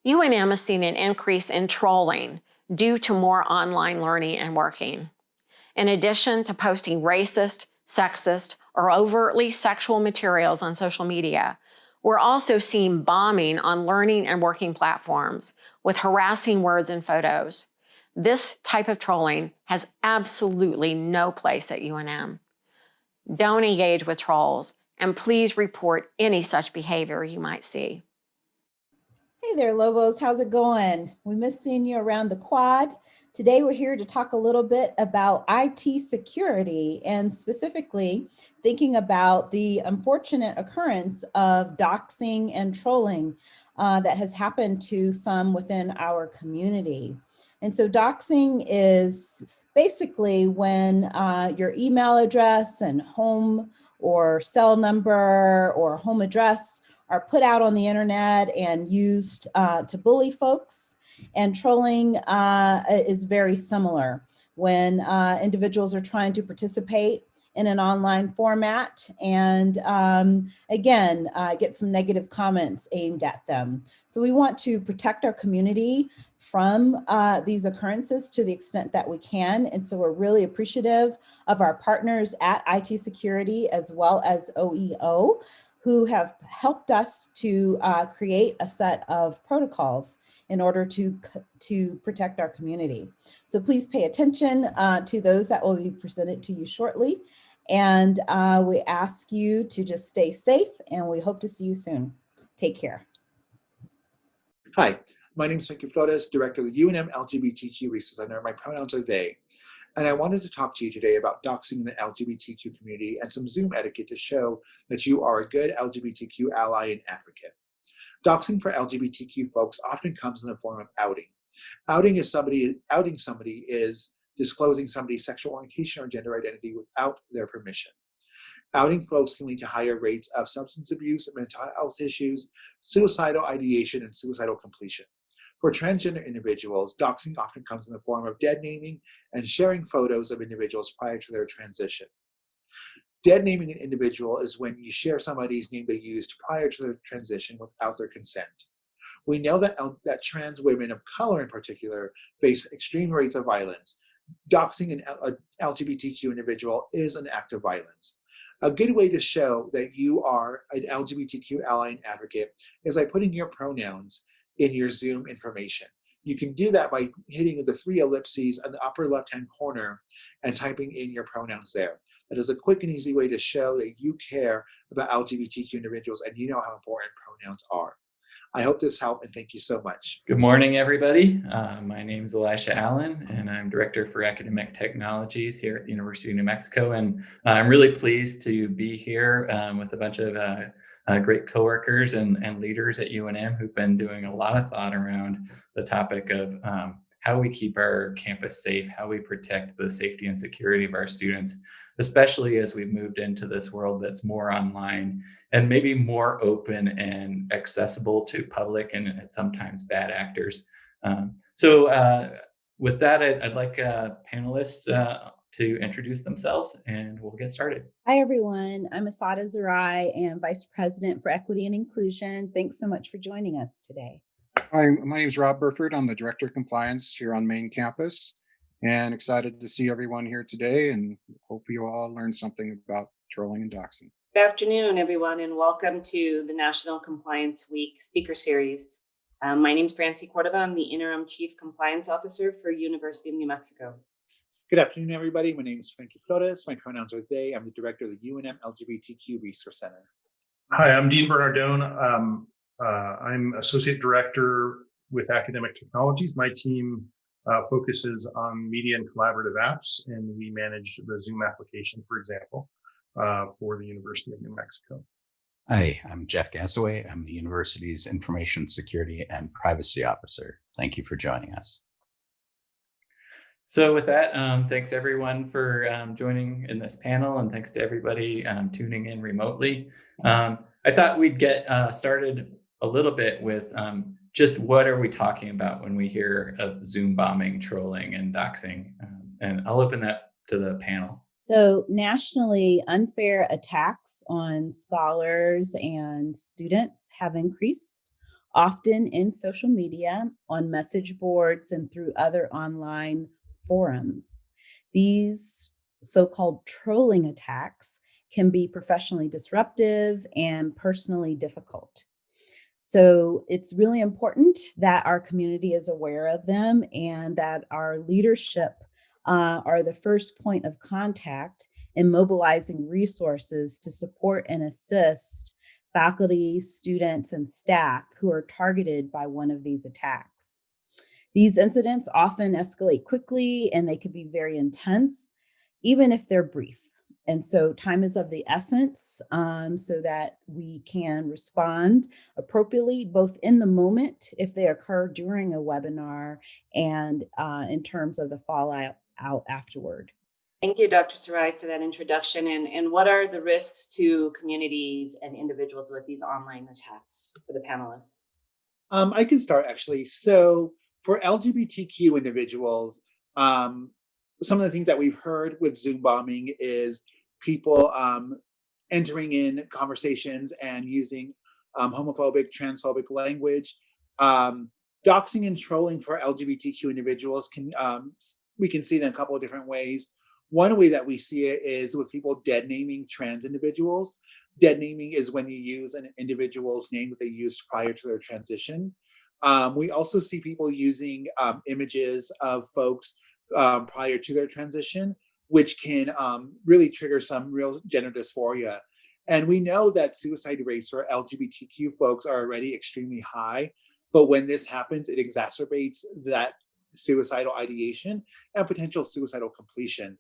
UNM has seen an increase in trolling due to more online learning and working. In addition to posting racist, sexist, or overtly sexual materials on social media, we're also seeing bombing on learning and working platforms with harassing words and photos. This type of trolling has absolutely no place at UNM. Don't engage with trolls, and please report any such behavior you might see. Hey there, Lobos. How's it going? We miss seeing you around the quad. Today, we're here to talk a little bit about IT security and specifically thinking about the unfortunate occurrence of doxing and trolling that has happened to some within our community. And so doxing is basically when your email address and home or cell number or home address are put out on the internet and used to bully folks. And trolling is very similar when individuals are trying to participate in an online format and again, get some negative comments aimed at them. So we want to protect our community from these occurrences to the extent that we can. And so we're really appreciative of our partners at IT Security as well as OEO, who have helped us to create a set of protocols in order to protect our community. So please pay attention to those that will be presented to you shortly. And we ask you to just stay safe, and we hope to see you soon. Take care. Hi, my name is Frankie Flores, Director of the UNM LGBTQ Resource Center. My pronouns are they. And I wanted to talk to you today about doxing in the LGBTQ community and some Zoom etiquette to show that you are a good LGBTQ ally and advocate. Doxing for LGBTQ folks often comes in the form of outing. Outing somebody is disclosing somebody's sexual orientation or gender identity without their permission. Outing folks can lead to higher rates of substance abuse, mental health issues, suicidal ideation, and suicidal completion. For transgender individuals, doxing often comes in the form of dead naming and sharing photos of individuals prior to their transition. Dead naming an individual is when you share somebody's name they used prior to their transition without their consent. We know that trans women of color in particular face extreme rates of violence. Doxing an LGBTQ individual is an act of violence. A good way to show that you are an LGBTQ ally and advocate is by putting your pronouns in your Zoom information. You can do that by hitting the 3 ellipses on the upper left-hand corner and typing in your pronouns there. That is a quick and easy way to show that you care about LGBTQ individuals and you know how important pronouns are. I hope this helped, and thank you so much. Good morning, everybody. My name is Elisha Allen, and I'm Director for Academic Technologies here at the University of New Mexico. And I'm really pleased to be here with a bunch of great coworkers and leaders at UNM who've been doing a lot of thought around the topic of how we keep our campus safe, how we protect the safety and security of our students, especially as we've moved into this world that's more online and maybe more open and accessible to public and sometimes bad actors. So with that, I'd like panelists to introduce themselves and we'll get started. Hi, everyone. I'm Asada Zarai and Vice President for Equity and Inclusion. Thanks so much for joining us today. Hi, my name is Rob Burford. I'm the Director of Compliance here on main campus and excited to see everyone here today and hope you all learned something about trolling and doxing. Good afternoon, everyone, and welcome to the National Compliance Week Speaker Series. My name is Francie Cordova. I'm the Interim Chief Compliance Officer for University of New Mexico. Good afternoon, everybody. My name is Frankie Flores. My pronouns are they. I'm the Director of the UNM LGBTQ Resource Center. Hi, I'm Dean Bernardone. I'm Associate Director with Academic Technologies. My team focuses on media and collaborative apps, and we manage the Zoom application, for example, for the University of New Mexico. Hi, I'm Jeff Gasaway. I'm the university's Information Security and Privacy Officer. Thank you for joining us. So with that, thanks everyone for joining in this panel, and thanks to everybody tuning in remotely. I thought we'd get started a little bit with just what are we talking about when we hear of Zoom bombing, trolling, and doxing? And I'll open that to the panel. So nationally, unfair attacks on scholars and students have increased often in social media, on message boards, and through other online forums. These so-called trolling attacks can be professionally disruptive and personally difficult. So it's really important that our community is aware of them and that our leadership are the first point of contact in mobilizing resources to support and assist faculty, students, and staff who are targeted by one of these attacks. These incidents often escalate quickly and they can be very intense, even if they're brief. And so time is of the essence so that we can respond appropriately, both in the moment if they occur during a webinar and in terms of the fallout afterward. Thank you, Dr. Sarai, for that introduction. And what are the risks to communities and individuals with these online attacks for the panelists? I can start actually. So for LGBTQ individuals, some of the things that we've heard with Zoom bombing is people entering in conversations and using homophobic, transphobic language. Doxing and trolling for LGBTQ individuals we can see it in a couple of different ways. One way that we see it is with people dead naming trans individuals. Dead naming is when you use an individual's name that they used prior to their transition. We also see people using images of folks prior to their transition, which can really trigger some real gender dysphoria. And we know that suicide rates for LGBTQ folks are already extremely high, but when this happens, it exacerbates that suicidal ideation and potential suicidal completion.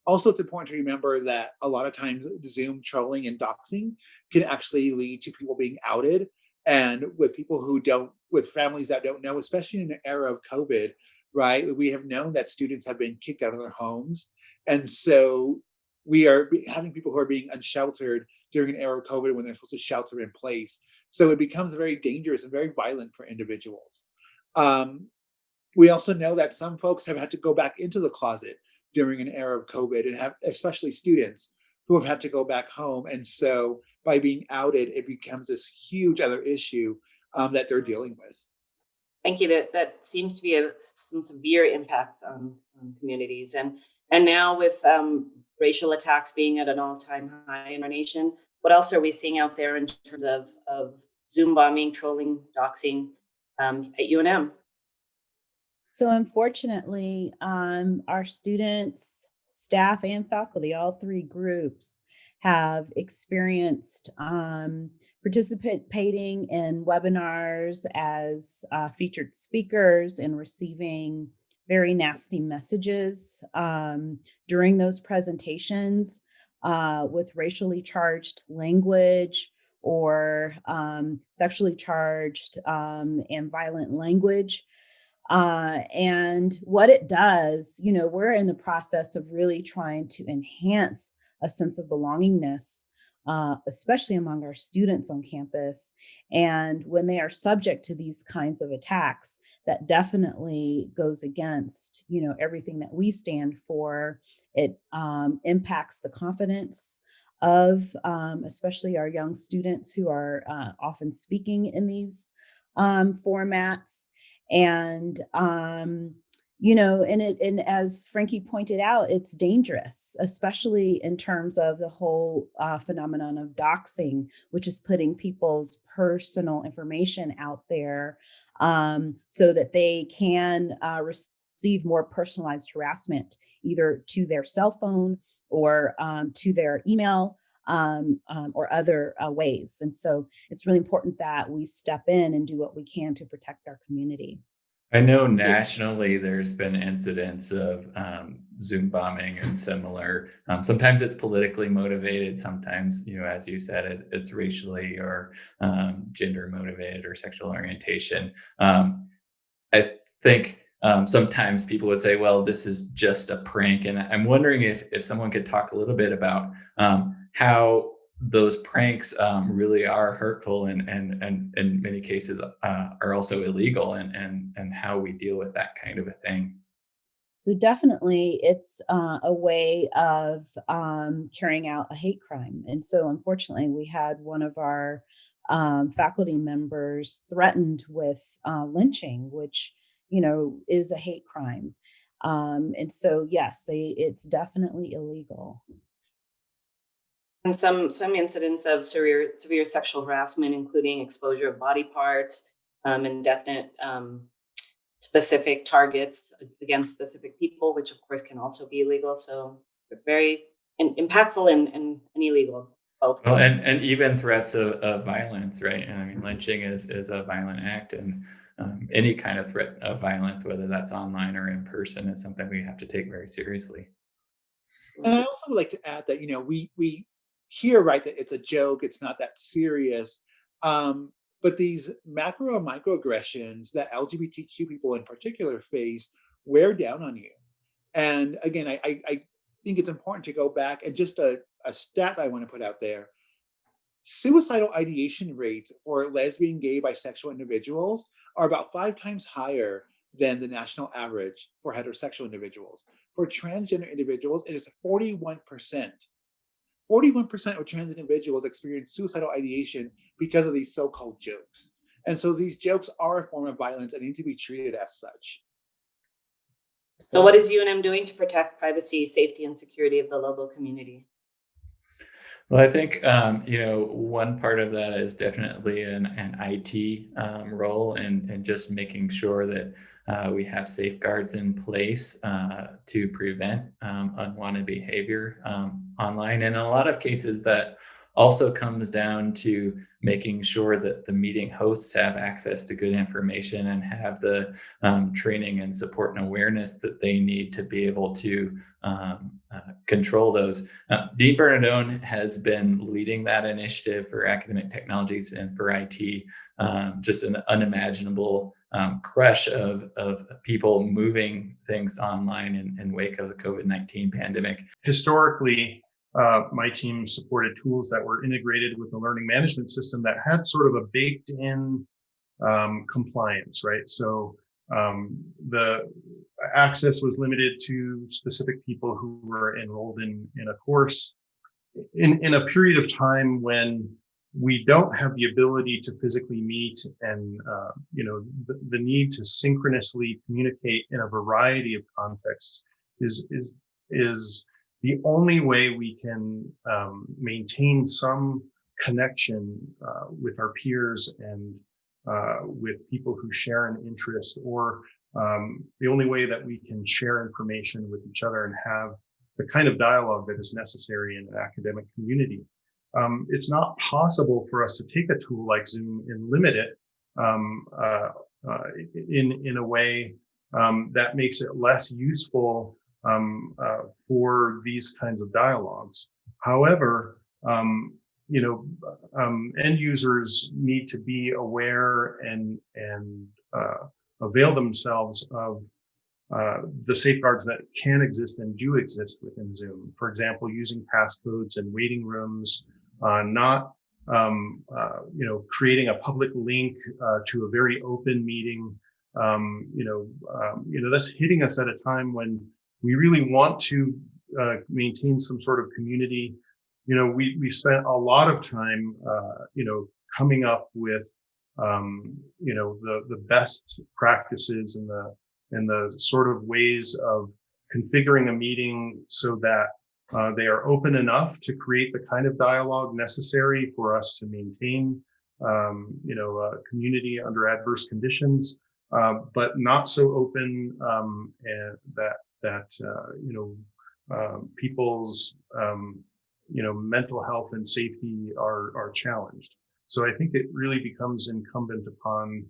Also, it's important to remember that a lot of times Zoom trolling and doxing can actually lead to people being outed, and with people who don't, with families that don't know, especially in the era of COVID, right? We have known that students have been kicked out of their homes. And so we are having people who are being unsheltered during an era of COVID when they're supposed to shelter in place. So it becomes very dangerous and very violent for individuals. We also know that some folks have had to go back into the closet during an era of COVID and have, especially students who have had to go back home. And so by being outed, it becomes this huge other issue that they're dealing with. Thank you. That seems to be some severe impacts on communities. And now with racial attacks being at an all-time high in our nation, what else are we seeing out there in terms of Zoom bombing, trolling, doxing at UNM? So unfortunately, our students, staff, and faculty, all three groups, have experienced participating in webinars as featured speakers and receiving very nasty messages during those presentations with racially charged language or sexually charged and violent language. And what it does, we're in the process of really trying to enhance a sense of belongingness, especially among our students on campus. And when they are subject to these kinds of attacks, that definitely goes against, everything that we stand for. It impacts the confidence of especially our young students who are often speaking in these formats. And and as Frankie pointed out, it's dangerous, especially in terms of the whole phenomenon of doxing, which is putting people's personal information out there so that they can receive more personalized harassment, either to their cell phone or to their email or other ways. And so it's really important that we step in and do what we can to protect our community. I know nationally there's been incidents of Zoom bombing and similar. Sometimes it's politically motivated. Sometimes, as you said, it's racially or gender motivated or sexual orientation. I think sometimes people would say, well, this is just a prank. And I'm wondering if someone could talk a little bit about how those pranks really are hurtful and in many cases are also illegal and how we deal with that kind of a thing. So definitely it's a way of carrying out a hate crime. And so unfortunately we had one of our faculty members threatened with lynching, which, is a hate crime. And so, yes, it's definitely illegal. And some incidents of severe sexual harassment, including exposure of body parts, indefinite specific targets against specific people, which of course can also be illegal. So very impactful and illegal, both Well, ways. and even threats of violence, right? And I mean, lynching is a violent act, and any kind of threat of violence, whether that's online or in person, is something we have to take very seriously. And I also would like to add that, we hear, right, that it's a joke, it's not that serious. But these macro and microaggressions that LGBTQ people in particular face wear down on you. And again, I think it's important to go back and just a stat I want to put out there. Suicidal ideation rates for lesbian, gay, bisexual individuals are about 5 times higher than the national average for heterosexual individuals. For transgender individuals, it is 41%. 41% of trans individuals experience suicidal ideation because of these so-called jokes. And so these jokes are a form of violence and need to be treated as such. So what is UNM doing to protect privacy, safety, and security of the Lobo community? Well, I think one part of that is definitely an IT role, and just making sure that we have safeguards in place to prevent unwanted behavior online. And in a lot of cases, that also comes down to making sure that the meeting hosts have access to good information and have the training and support and awareness that they need to be able to control those. Dean Bernardone has been leading that initiative for academic technologies and for IT. Just an unimaginable crush of people moving things online in wake of the COVID-19 pandemic. Historically, my team supported tools that were integrated with the learning management system that had sort of a baked in compliance, right? So the access was limited to specific people who were enrolled in a course in a period of time when we don't have the ability to physically meet, and the need to synchronously communicate in a variety of contexts is the only way we can maintain some connection with our peers and with people who share an interest, or the only way that we can share information with each other and have the kind of dialogue that is necessary in an academic community. It's not possible for us to take a tool like Zoom and limit it in a way that makes it less useful for these kinds of dialogues. However, end users need to be aware and avail themselves of the safeguards that can exist and do exist within Zoom. For example, using passcodes in waiting rooms, not creating a public link to a very open meeting. That's hitting us at a time when we really want to maintain some sort of community. We spent a lot of time, coming up with, the best practices and the sort of ways of configuring a meeting so that they are open enough to create the kind of dialogue necessary for us to maintain, a community under adverse conditions, but not so open and that people's mental health and safety are challenged. So I think it really becomes incumbent upon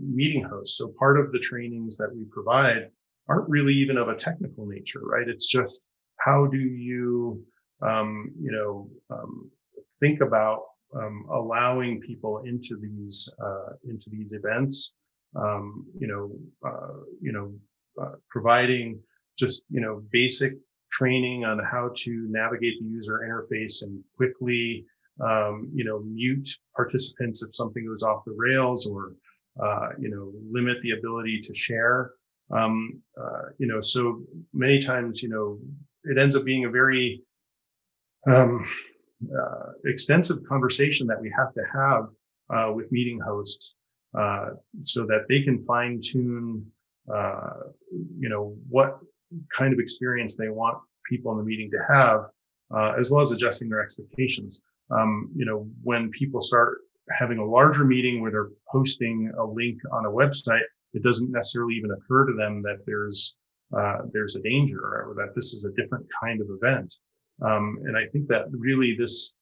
meeting hosts. So part of the trainings that we provide aren't really even of a technical nature, right? It's just how do you think about allowing people into these events, providing just basic training on how to navigate the user interface and quickly mute participants if something goes off the rails, or limit the ability to share. So many times it ends up being a very extensive conversation that we have to have with meeting hosts so that they can fine tune, what kind of experience they want people in the meeting to have, as well as adjusting their expectations. When people start having a larger meeting where they're posting a link on a website, it doesn't necessarily even occur to them that there's a danger or that this is a different kind of event. And I think that really this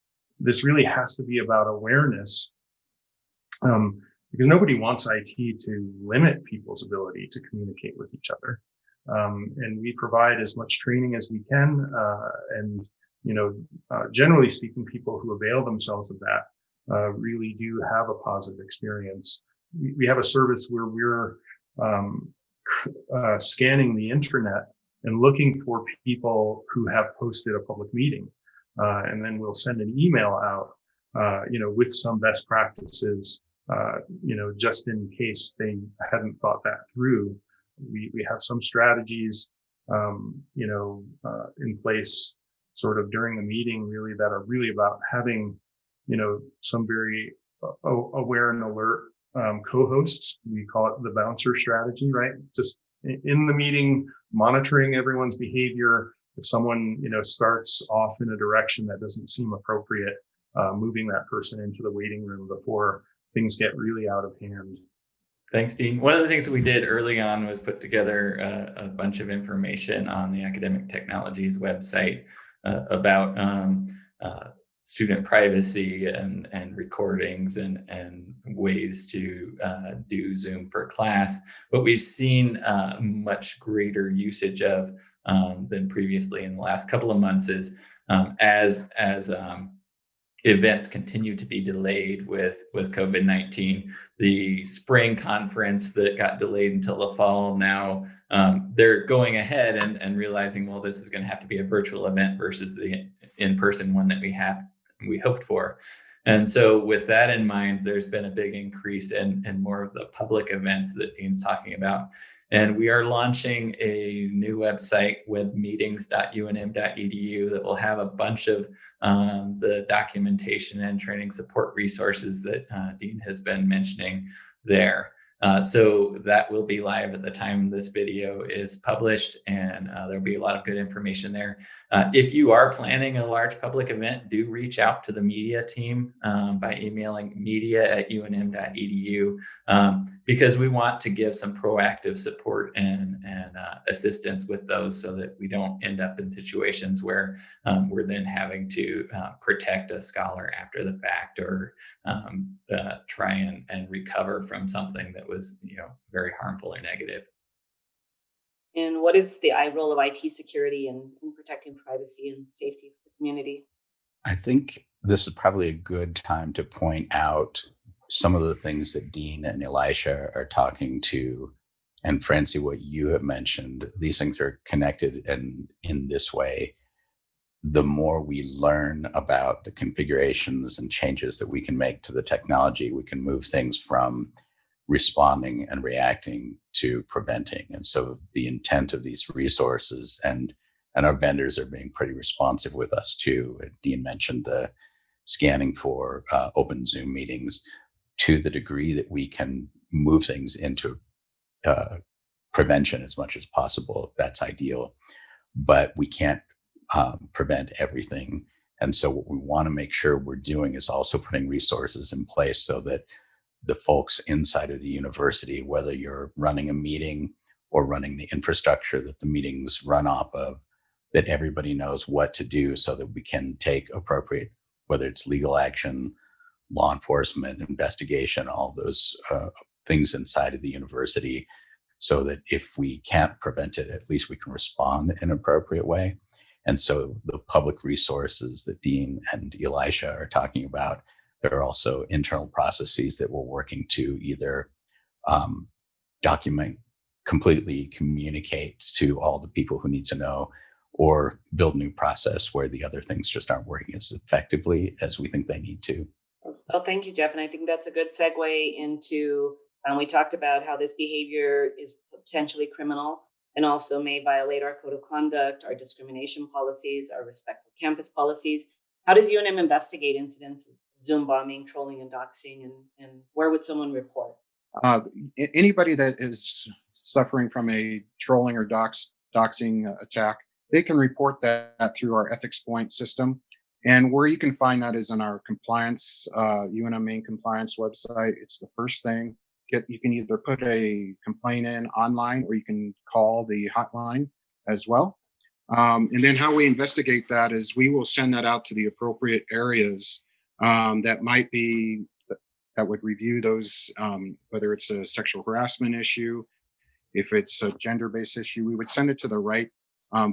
really has to be about awareness, because nobody wants IT to limit people's ability to communicate with each other. And we provide as much training as we can. And generally speaking, people who avail themselves of that really do have a positive experience. We have a service where we're scanning the internet and looking for people who have posted a public meeting. And then we'll send an email out, with some best practices, just in case they hadn't thought that through. We have some strategies, in place sort of during the meeting, really, that are really about having, some very aware and alert co-hosts. We call it the bouncer strategy, right? Just in the meeting, monitoring everyone's behavior. If someone, starts off in a direction that doesn't seem appropriate, moving that person into the waiting room before things get really out of hand. Thanks, Dean. One of the things that we did early on was put together a bunch of information on the Academic Technologies website about student privacy and recordings and ways to do Zoom for class. What we've seen much greater usage of than previously in the last couple of months is as events continue to be delayed with COVID-19. The spring conference that got delayed until the fall, now they're going ahead and realizing, well, this is going to have to be a virtual event versus the in-person one that we hoped for. And so with that in mind, there's been a big increase in more of the public events that Dean's talking about. And we are launching a new website, webmeetings.unm.edu, that will have a bunch of the documentation and training support resources that Dean has been mentioning there. So that will be live at the time this video is published, and there'll be a lot of good information there. If you are planning a large public event, do reach out to the media team by emailing media@unm.edu, because we want to give some proactive support and assistance with those, so that we don't end up in situations where we're then having to protect a scholar after the fact, or try and recover from something that was very harmful or negative. And what is the role of IT security in protecting privacy and safety for the community? I think this is probably a good time to point out some of the things that Dean and Elisha are talking to. And Francie, what you have mentioned, these things are connected, and in this way, the more we learn about the configurations and changes that we can make to the technology, we can move things from responding and reacting to preventing. And so the intent of these resources, and our vendors are being pretty responsive with us too. Dean mentioned the scanning for open Zoom meetings. To the degree that we can move things into prevention as much as possible, that's ideal. But we can't prevent everything. And so what we want to make sure we're doing is also putting resources in place so that the folks inside of the university, whether you're running a meeting or running the infrastructure that the meetings run off of, that everybody knows what to do so that we can take appropriate, whether it's legal action, law enforcement, investigation, all those things inside of the university, so that if we can't prevent it, at least we can respond in an appropriate way. And so the public resources that Dean and Elisha are talking about, there are also internal processes that we're working to either document, completely communicate to all the people who need to know, or build new process where the other things just aren't working as effectively as we think they need to. Well, thank you, Jeff. And I think that's a good segue into, we talked about how this behavior is potentially criminal and also may violate our code of conduct, our discrimination policies, our respectful campus policies. How does UNM investigate incidents of Zoom bombing, trolling, and doxing, and where would someone report? Anybody that is suffering from a trolling or doxing attack, they can report that through our ethics point system. And where you can find that is on our compliance, UNM main compliance website. It's the first thing. You can either put a complaint in online or you can call the hotline as well. And then how we investigate that is we will send that out to the appropriate areas that might be that would review those, whether it's a sexual harassment issue, if it's a gender-based issue, we would send it to the right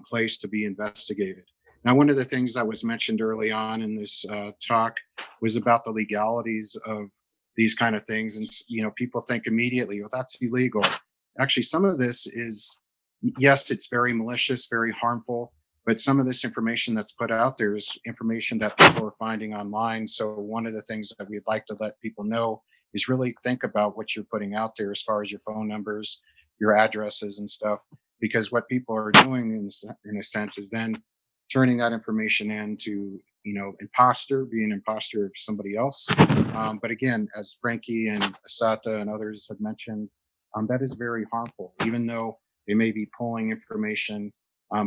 place to be investigated. Now, one of the things that was mentioned early on in this talk was about the legalities of these kind of things. And, people think immediately, well, that's illegal. Actually, some of this is, yes, it's very malicious, very harmful, but some of this information that's put out there is information that people are finding online. So one of the things that we'd like to let people know is really think about what you're putting out there as far as your phone numbers, your addresses and stuff, because what people are doing in a sense is then turning that information into, being imposter of somebody else. But again, as Frankie and Asata and others have mentioned, that is very harmful, even though they may be pulling information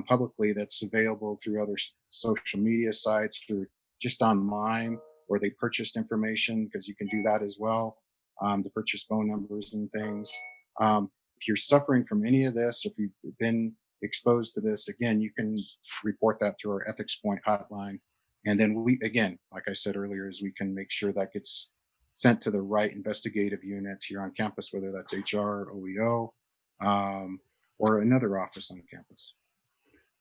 publicly that's available through other social media sites or just online, or they purchased information, because you can do that as well, to purchase phone numbers and things. If you're suffering from any of this, if you've been exposed to this, again, you can report that to our ethics point hotline. And then we, again, like I said earlier, is we can make sure that gets sent to the right investigative units here on campus, whether that's HR, OEO, or another office on campus.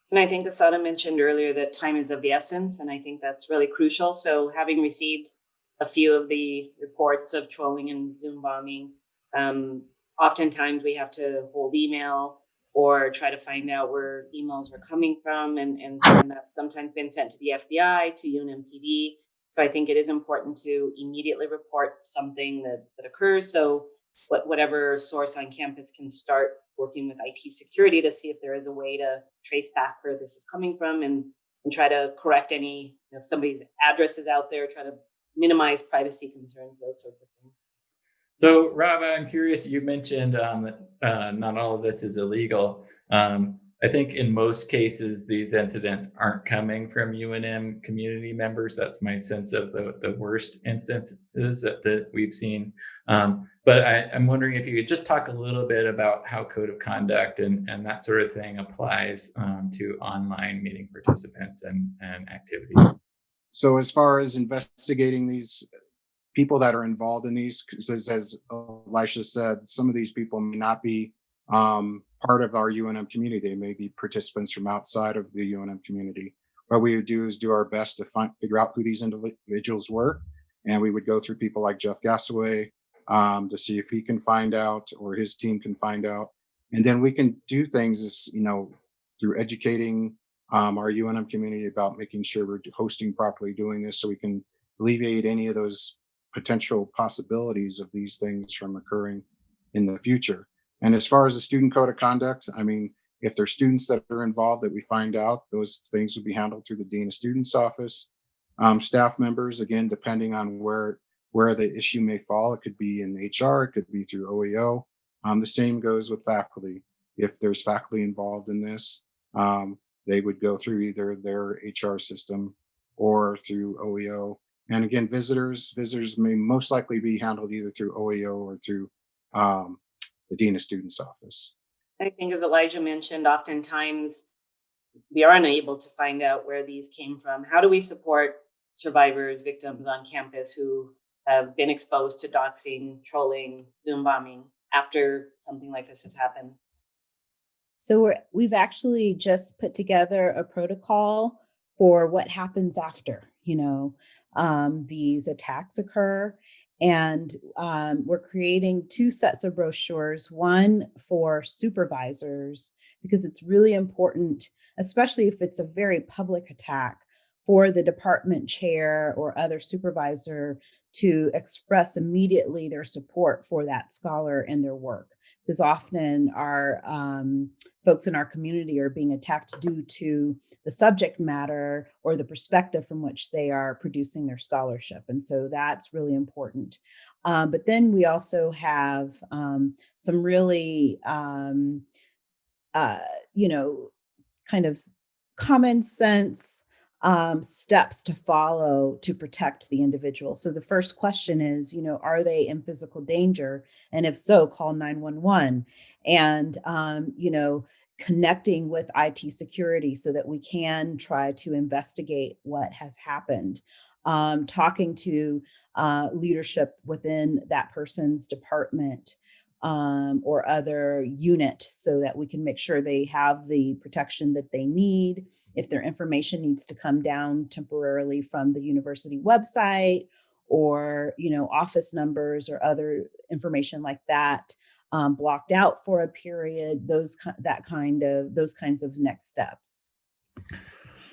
And I think Asada mentioned earlier that time is of the essence, and I think that's really crucial. So having received a few of the reports of trolling and Zoom bombing, oftentimes we have to hold email or try to find out where emails are coming from. And that's sometimes been sent to the FBI, to UNMPD. So I think it is important to immediately report something that occurs. So whatever source on campus can start working with IT security to see if there is a way to trace back where this is coming from, and try to correct any, if somebody's address is out there, try to minimize privacy concerns, those sorts of things. So, Rob, I'm curious, you mentioned that not all of this is illegal. I think in most cases, these incidents aren't coming from UNM community members. That's my sense of the worst instances that we've seen. But I'm wondering if you could just talk a little bit about how code of conduct and that sort of thing applies to online meeting participants and activities. So as far as investigating these people that are involved in these, as Elisha said, some of these people may not be part of our UNM community. They may be participants from outside of the UNM community. What we would do is do our best to figure out who these individuals were. And we would go through people like Jeff Gassaway to see if he can find out or his team can find out. And then we can do things as, through educating our UNM community about making sure we're hosting properly, doing this so we can alleviate any of those potential possibilities of these things from occurring in the future. And as far as the student code of conduct, I mean, if there's students that are involved that we find out, those things would be handled through the Dean of Students office. Staff members, again, depending on where the issue may fall, it could be in HR, it could be through OEO. The same goes with faculty. If there's faculty involved in this, they would go through either their HR system or through OEO. And again, visitors may most likely be handled either through OEO or through the Dean of Students office. I think, as Elijah mentioned, oftentimes we are unable to find out where these came from. How do we support survivors, victims on campus who have been exposed to doxing, trolling, Zoom bombing after something like this has happened? So we've actually just put together a protocol for what happens after, these attacks occur. And we're creating 2 sets of brochures, one for supervisors, because it's really important, especially if it's a very public attack, for the department chair or other supervisor to express immediately their support for that scholar and their work. Because often our folks in our community are being attacked due to the subject matter or the perspective from which they are producing their scholarship. And so that's really important. But then we also have some really, kind of common sense steps to follow to protect the individual. So the first question is, are they in physical danger? And if so, call 911. And, connecting with IT security so that we can try to investigate what has happened. Talking to leadership within that person's department or other unit so that we can make sure they have the protection that they need. If their information needs to come down temporarily from the university website or, office numbers or other information like that, blocked out for a period, those kinds of next steps.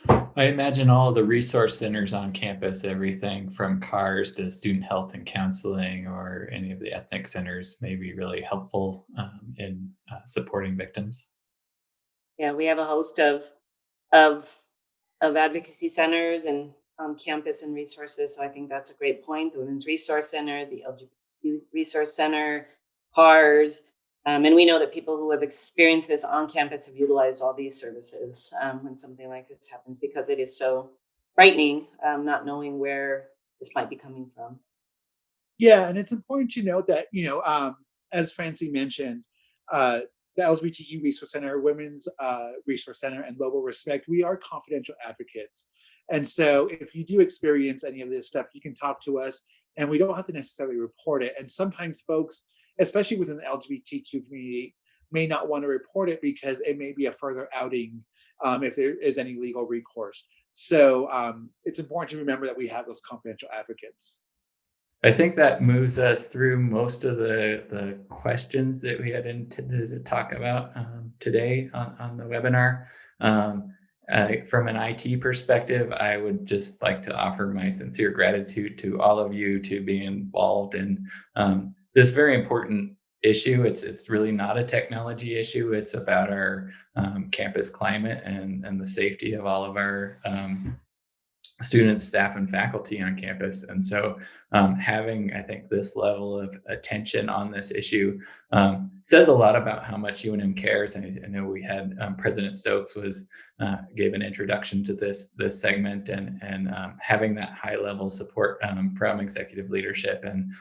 I imagine all of the resource centers on campus, everything from CARS to student health and counseling or any of the ethnic centers may be really helpful in supporting victims. Yeah, we have a host of advocacy centers and campus and resources. So I think that's a great point. The Women's Resource Center, the LGBT Resource Center, CARS. And we know that people who have experienced this on campus have utilized all these services when something like this happens, because it is so frightening not knowing where this might be coming from. Yeah, and it's important to note that, as Francie mentioned, the LGBTQ Resource Center, Women's Resource Center, and Global Respect, we are confidential advocates. And so if you do experience any of this stuff, you can talk to us and we don't have to necessarily report it. And sometimes folks, especially within the LGBTQ community, may not want to report it because it may be a further outing if there is any legal recourse. So it's important to remember that we have those confidential advocates. I think that moves us through most of the questions that we had intended to talk about today on the webinar. From an IT perspective, I would just like to offer my sincere gratitude to all of you to be involved in this very important issue. It's really not a technology issue. It's about our campus climate and the safety of all of our students, staff, and faculty on campus. And so having, I think, this level of attention on this issue says a lot about how much UNM cares. And I know we had President Stokes gave an introduction to this segment, and having that high level support from executive leadership and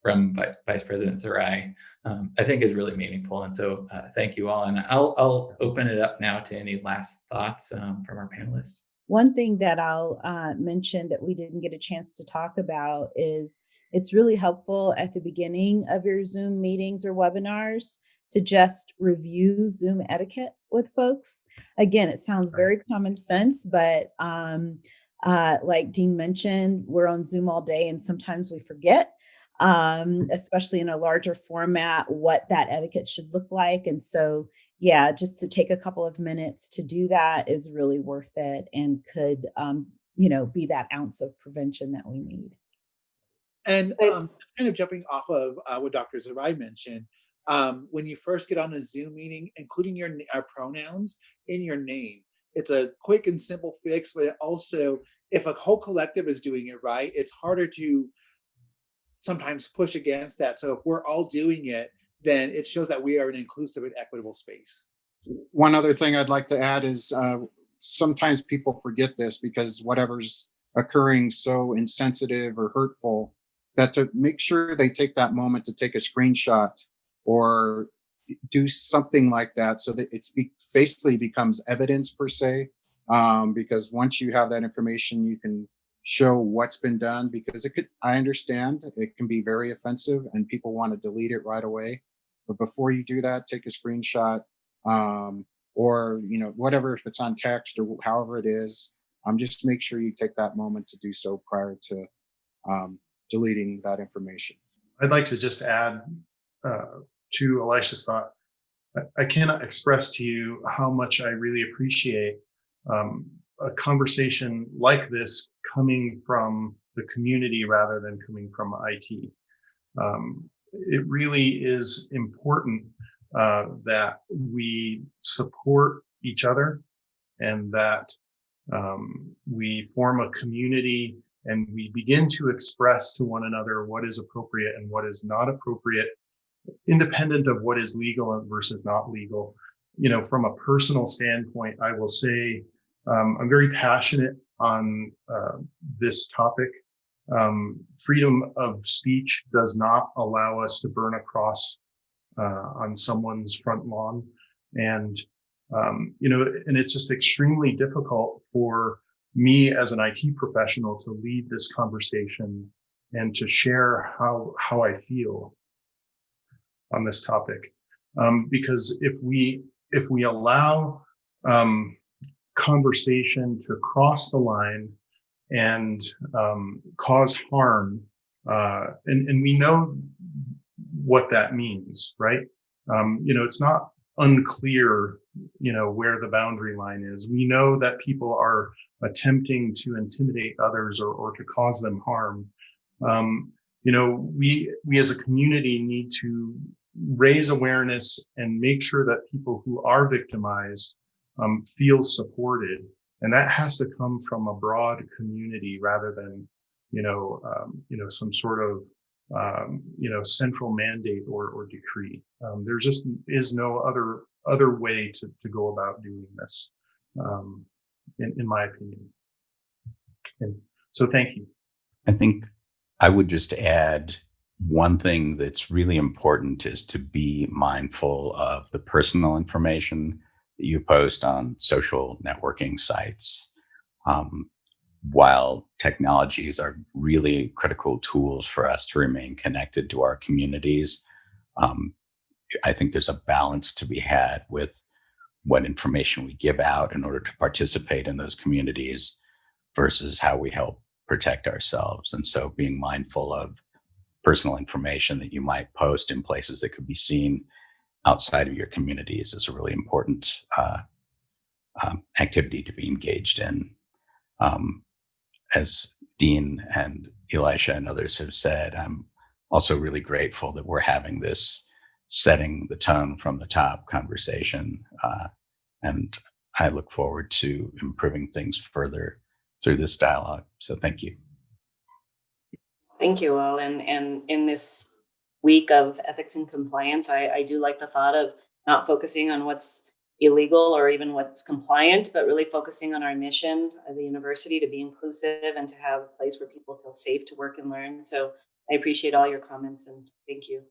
from Vice President Zerai, I think is really meaningful. And so thank you all. And I'll open it up now to any last thoughts from our panelists. One thing that I'll mention that we didn't get a chance to talk about is it's really helpful at the beginning of your Zoom meetings or webinars to just review Zoom etiquette with folks. Again, it sounds very common sense, but like Dean mentioned, we're on Zoom all day and sometimes we forget, especially in a larger format, what that etiquette should look like. And so yeah, just to take a couple of minutes to do that is really worth it and could, be that ounce of prevention that we need. And kind of jumping off of what Dr. Zerai mentioned, when you first get on a Zoom meeting, including your pronouns in your name. It's a quick and simple fix, but it also, if a whole collective is doing it right, it's harder to sometimes push against that. So if we're all doing it, then it shows that we are an inclusive and equitable space. One other thing I'd like to add is sometimes people forget this because whatever's occurring so insensitive or hurtful, that to make sure they take that moment to take a screenshot or do something like that so that it's basically becomes evidence per se. Because once you have that information, you can show what's been done, because I understand it can be very offensive and people want to delete it right away. But before you do that, take a screenshot or, whatever, if it's on text or however it is, just make sure you take that moment to do so prior to deleting that information. I'd like to just add to Elisha's thought. I cannot express to you how much I really appreciate a conversation like this coming from the community rather than coming from IT. It really is important that we support each other and that we form a community and we begin to express to one another what is appropriate and what is not appropriate, independent of what is legal versus not legal. You know, from a personal standpoint, I will say I'm very passionate on this topic. Freedom of speech does not allow us to burn a cross on someone's front lawn. And, you know, and it's just extremely difficult for me as an IT professional to lead this conversation and to share how I feel on this topic. Because if we allow conversation to cross the line and cause harm, and we know what that means, right? You know, it's not unclear, you know, where the boundary line is. We know that people are attempting to intimidate others or to cause them harm. You know, we as a community need to raise awareness and make sure that people who are victimized feel supported. And that has to come from a broad community rather than, you know, some sort of, you know, central mandate or decree. There just is no other way to go about doing this, in my opinion. And so thank you. I think I would just add one thing that's really important is to be mindful of the personal information that you post on social networking sites. Um, while technologies are really critical tools for us to remain connected to our communities, um, I think there's a balance to be had with what information we give out in order to participate in those communities versus how we help protect ourselves. And so being mindful of personal information that you might post in places that could be seen outside of your communities is a really important activity to be engaged in. Um, as Dean and Elisha and others have said, I'm also really grateful that we're having this setting the tone from the top conversation. And I look forward to improving things further through this dialogue. So thank you. Thank you all. And in this week of ethics and compliance, I do like the thought of not focusing on what's illegal or even what's compliant, but really focusing on our mission as a university to be inclusive and to have a place where people feel safe to work and learn. So I appreciate all your comments and thank you.